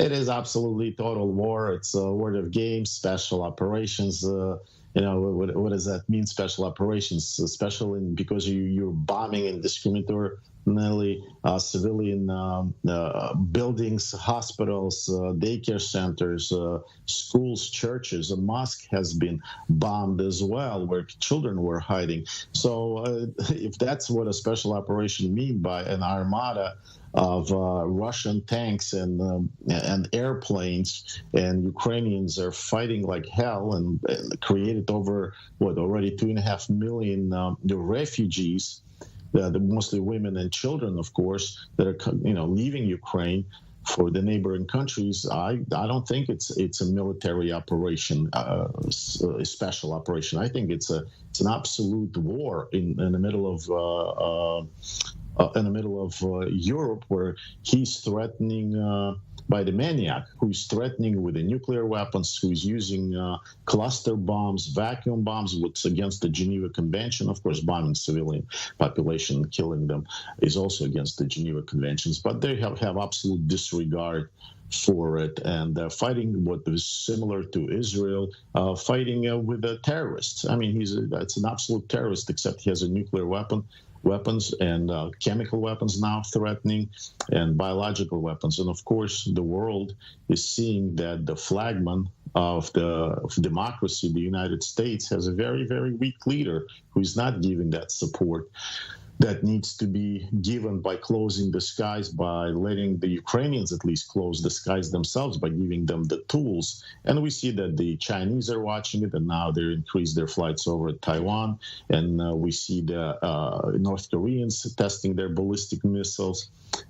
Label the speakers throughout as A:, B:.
A: It is absolutely total war. It's a word of game, special operations. What does that mean, special operations? Special because you're bombing indiscriminately civilian buildings, hospitals, daycare centers, schools, churches. A mosque has been bombed as well, where children were hiding. So if that's what a special operation mean by an armada of Russian tanks and airplanes, and Ukrainians are fighting like hell, and created over already 2.5 million refugees, the mostly women and children, of course, that are leaving Ukraine for the neighboring countries. I don't think it's a military operation, a special operation. I think it's an absolute war in the middle of Europe, where he's threatening by the maniac, who's threatening with the nuclear weapons, who's using cluster bombs, vacuum bombs, what's against the Geneva Convention. Of course, bombing civilian population, killing them, is also against the Geneva Conventions. But they have absolute disregard for it, and fighting what is similar to Israel, fighting with the terrorists. I mean, it's an absolute terrorist, except he has a nuclear weapons and chemical weapons now threatening, and biological weapons. And of course, the world is seeing that the flagman of democracy, the United States, has a very, very weak leader who is not giving that support that needs to be given by closing the skies, by letting the Ukrainians at least close the skies themselves, by giving them the tools. And we see that the Chinese are watching it, and now they increased their flights over Taiwan. And we see the North Koreans testing their ballistic missiles.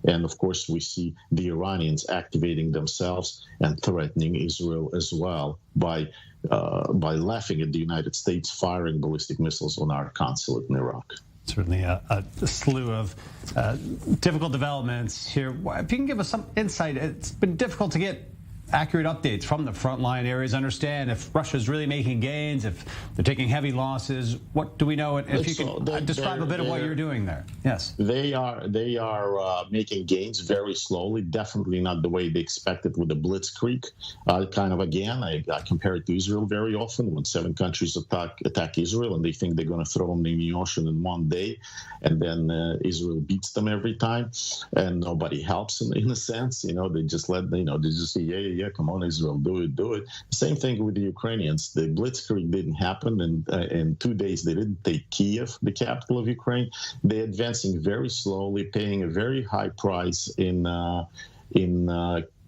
A: And of course, we see the Iranians activating themselves and threatening Israel as well by laughing at the United States firing ballistic missiles on our consulate in Iraq.
B: Certainly a slew of difficult developments here. If you can give us some insight, it's been difficult to get accurate updates from the frontline areas, understand if Russia's really making gains, if they're taking heavy losses. What do we know? If you can describe a bit of what you're doing there. Yes.
A: They are making gains very slowly, definitely not the way they expected with the blitzkrieg. I compare it to Israel very often, when 7 countries attack Israel and they think they're going to throw them in the ocean in one day, and then Israel beats them every time, and nobody helps in a sense. They just they just say, yeah, come on, Israel, do it. Same thing with the Ukrainians. The blitzkrieg didn't happen, and in 2 days they didn't take Kiev, the capital of Ukraine. They're advancing very slowly, paying a very high price in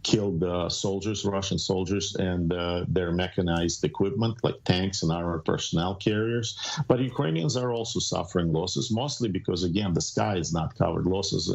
A: killed soldiers, Russian soldiers, and their mechanized equipment like tanks and armored personnel carriers. But Ukrainians are also suffering losses, mostly because, again, the sky is not covered. Losses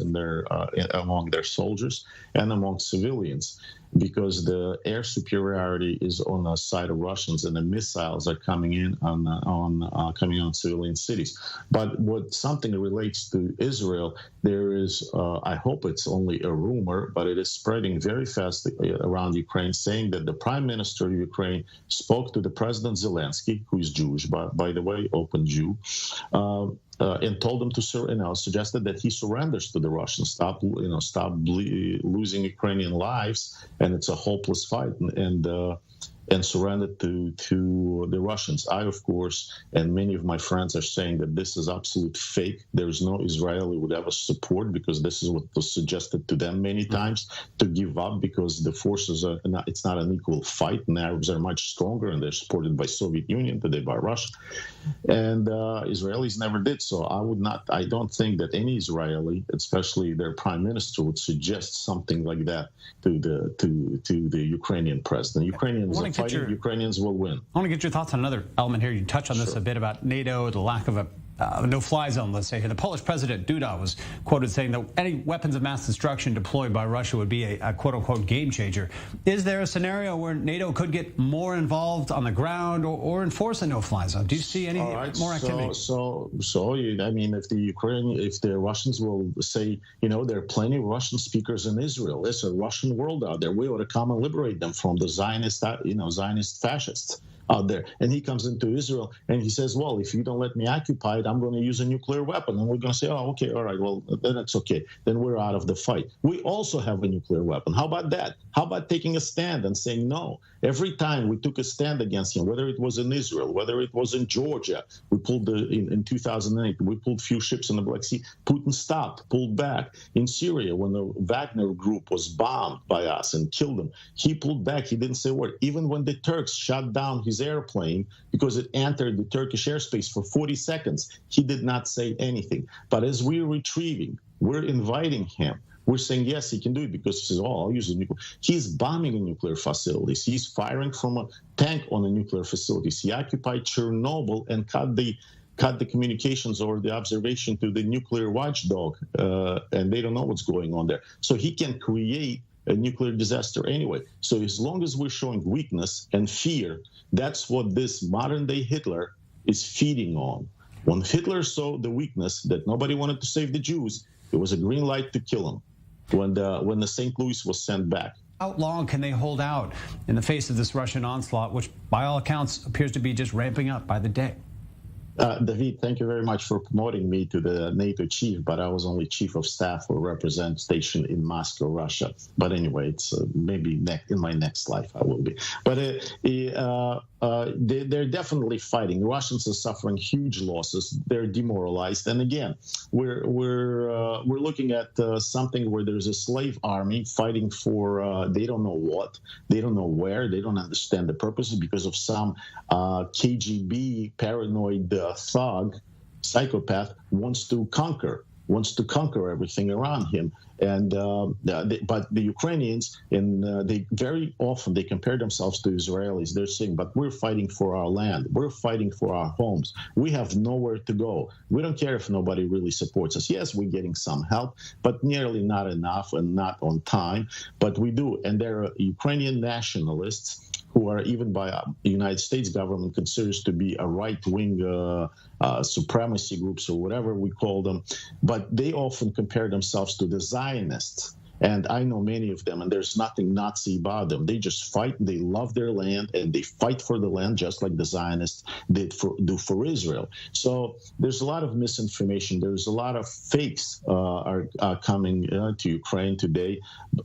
A: among their soldiers and among civilians, because the air superiority is on the side of Russians, and the missiles are coming in on civilian cities. But what something relates to Israel, there is, I hope it's only a rumor, but it is spreading very fast around Ukraine, saying that the Prime Minister of Ukraine spoke to the President Zelensky, who is Jewish, by the way, open Jew, and told him to suggested that he surrenders to the Russians, stop losing Ukrainian lives, and it's a hopeless fight, and surrender to the Russians. I, of course, and many of my friends are saying that this is absolute fake. There's no Israeli would ever support, because this is what was suggested to them many times, to give up, because the forces it's not an equal fight, and the Arabs are much stronger, and they're supported by Soviet Union, today by Russia. And Israelis never did so. I don't think that any Israeli, especially their prime minister, would suggest something like that to the Ukrainian president. Ukrainians will win.
B: I want to get your thoughts on another element here. You touched on this a bit about NATO, the lack of a no-fly zone, let's say. The Polish president, Duda, was quoted saying that any weapons of mass destruction deployed by Russia would be a quote-unquote game changer. Is there a scenario where NATO could get more involved on the ground or enforce a no-fly zone? Do you see any more activity?
A: I mean, if the Russians will say, there are plenty of Russian speakers in Israel. There's a Russian world out there. We ought to come and liberate them from the Zionist fascists. out there. And he comes into Israel and he says, well, if you don't let me occupy it, I'm going to use a nuclear weapon. And we're going to say, oh, okay, all right, well, then it's okay. Then we're out of the fight. We also have a nuclear weapon. How about that? How about taking a stand and saying no? Every time we took a stand against him, whether it was in Israel, whether it was in Georgia, we pulled in 2008, we pulled few ships in the Black Sea. Putin stopped, pulled back. In Syria, when the Wagner group was bombed by us and killed them, he pulled back. He didn't say a word. Even when the Turks shot down his airplane because it entered the Turkish airspace for 40 seconds, he did not say anything. But as we're retrieving, we're inviting him. We're saying, yes, he can do it because he says, oh, I'll use a nuclear. He's bombing a nuclear facilities. He's firing from a tank on a nuclear facilities. He occupied Chernobyl and cut the communications or the observation to the nuclear watchdog, and they don't know what's going on there. So he can create a nuclear disaster anyway. So as long as we're showing weakness and fear, that's what this modern-day Hitler is feeding on. When Hitler saw the weakness that nobody wanted to save the Jews, it was a green light to kill him. When the St. Louis was sent back.
B: How long can they hold out in the face of this Russian onslaught, which by all accounts appears to be just ramping up by the day?
A: David, thank you very much for promoting me to the NATO chief, but I was only chief of staff for representation in Moscow, Russia. But anyway, it's maybe in my next life I will be. But they're definitely fighting. The Russians are suffering huge losses. They're demoralized. And again, we're looking at something where there's a slave army fighting for they don't know what, they don't know where, they don't understand the purposes because of some KGB paranoid thug, psychopath wants to conquer everything around him. And but the Ukrainians, they very often they compare themselves to Israelis. They're saying, but we're fighting for our land. We're fighting for our homes. We have nowhere to go. We don't care if nobody really supports us. Yes, we're getting some help, but nearly not enough and not on time. But we do. And there are Ukrainian nationalists who are even by the United States government considers to be a right-wing supremacy groups or whatever we call them, but they often compare themselves to the Zionists. And I know many of them, and there's nothing Nazi about them. They just fight, they love their land, and they fight for the land just like the Zionists do for Israel. So there's a lot of misinformation. There's a lot of fakes are coming to Ukraine today,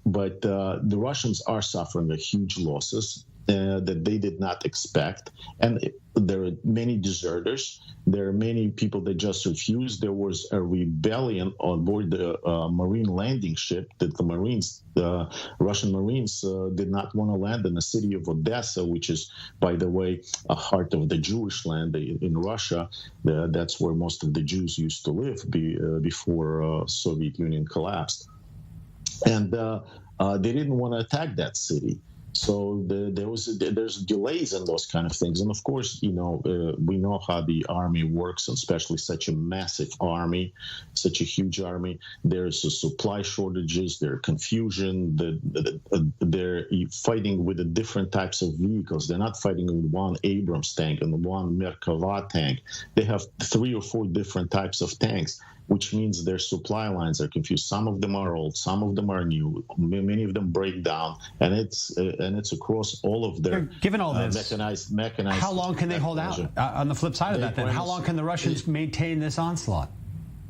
A: but the Russians are suffering a huge losses that they did not expect. And there are many deserters. There are many people that just refused. There was a rebellion on board the Marine landing ship that the Russian Marines did not want to land in the city of Odessa, which is, by the way, a heart of the Jewish land in Russia. That's where most of the Jews used to live before Soviet Union collapsed. And they didn't want to attack that city. So there's delays in those kind of things. And of course, we know how the army works, and especially such a massive army, such a huge army. There's supply shortages, there's confusion, they're fighting with the different types of vehicles. They're not fighting with one Abrams tank and one Merkava tank. They have 3 or 4 different types of tanks, which means their supply lines are confused. Some of them are old, some of them are new. Many of them break down, and it's across all of their
B: given all this
A: mechanized.
B: How long can they hold out? On the flip side of that, then, how long can the Russians maintain this onslaught?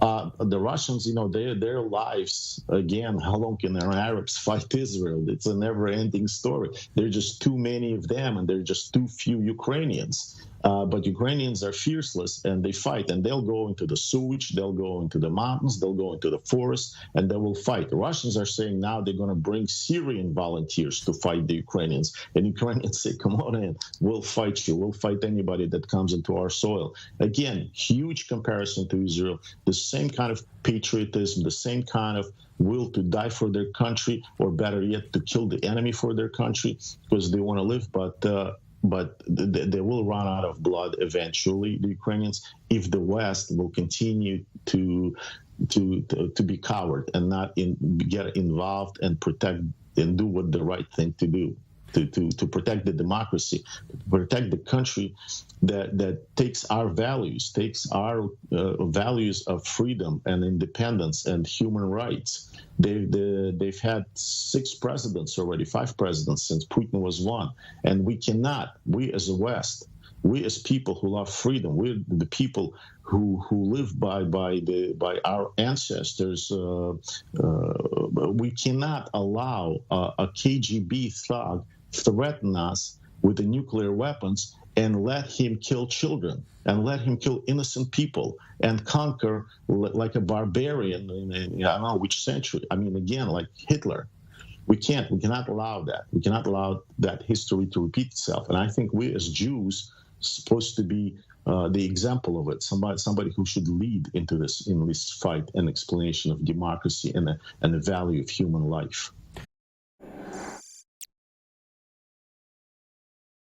A: The Russians, their lives, again, how long can the Arabs fight Israel? It's a never-ending story. There are just too many of them, and there are just too few Ukrainians. But Ukrainians are fearless, and they fight, and they'll go into the sewage, they'll go into the mountains, they'll go into the forest, and they will fight. The Russians are saying now they're going to bring Syrian volunteers to fight the Ukrainians. And Ukrainians say, come on in, we'll fight you. We'll fight anybody that comes into our soil. Again, huge comparison to Israel, the same kind of patriotism, the same kind of will to die for their country, or better yet, to kill the enemy for their country because they want to live, but they will run out of blood eventually, the Ukrainians, if the West will continue to be coward and not get involved and protect and do what the right thing to do. to protect the democracy, to protect the country that takes our values, takes our values of freedom and independence and human rights. They've had 6 presidents already, 5 presidents since Putin was one, and we as the West, we as people who love freedom, we're the people who live by our ancestors. We cannot allow a KGB thug threaten us with the nuclear weapons and let him kill children and let him kill innocent people and conquer like a barbarian in I don't know which century. I mean, again, like Hitler. We cannot allow that. We cannot allow that history to repeat itself. And I think we as Jews supposed to be the example of it. Somebody who should lead in this fight and explanation of democracy and the value of human life.